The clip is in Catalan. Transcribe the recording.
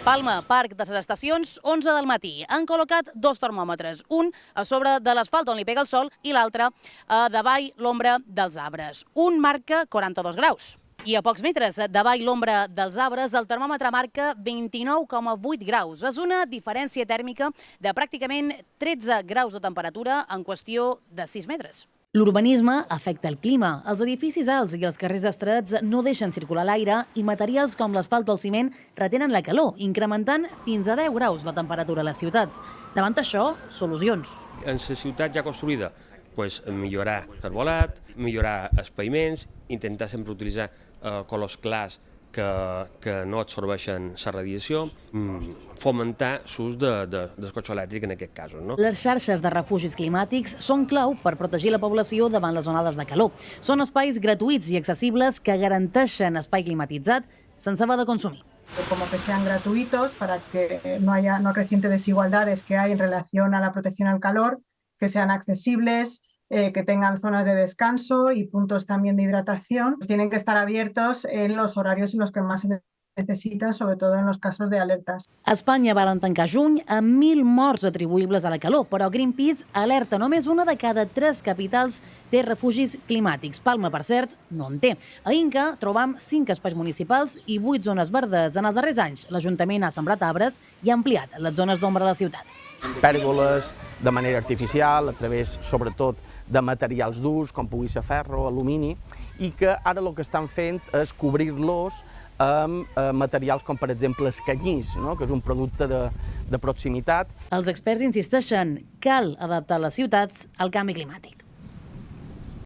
Palma, Parc de les Estacions, 11 del matí. Han col·locat dos termòmetres, un a sobre de l'asfalt on li pega el sol i l'altre davall l'ombra dels arbres. Un marca 42 graus. I a pocs metres davall l'ombra dels arbres, el termòmetre marca 29,8 graus. És una diferència tèrmica de pràcticament 13 graus de temperatura en qüestió de 6 metres. L'urbanisme afecta el clima. Els edificis alts i els carrers estrets no deixen circular l'aire i materials com l'asfalt o el ciment retenen la calor, incrementant fins a 10 graus la temperatura a les ciutats. Davant això, solucions. En la ciutat ja construïda, millorar l'herbolat, millorar els paviments, intentar sempre utilitzar colors clars que no absorbeixen la radiació, fomentar l'ús del cotxe elèctric en aquest cas. Les xarxes de refugis climàtics són clau per protegir la població davant les onades de calor. Són espais gratuïts i accessibles que garanteixen espai climatitzat sense haver de consumir. Como que sean gratuitos para que no acreciente desigualdades que hay en relación a la protección al calor, que sean accesibles, que tengan zonas de descanso y puntos también de hidratación. Tienen que estar abiertos en los horarios en los que más se necesitan, sobre todo en los casos de alertas. A Espanya varen tancar juny amb 1.000 morts atribuïbles a la calor, però Greenpeace alerta només una de cada 3 capitals té refugis climàtics. Palma, per cert, no en té. A Inca trobam 5 espais municipals i 8 zones verdes. En els darrers anys, l'Ajuntament ha sembrat arbres i ha ampliat les zones d'ombra de la ciutat. Pèrgoles de manera artificial, a través, sobretot, de materials durs, com pugui ser ferro, alumini, i que ara el que estan fent és cobrir-los amb materials com, per exemple, el canyís, que és un producte de proximitat. Els experts insisteixen, cal adaptar les ciutats al canvi climàtic.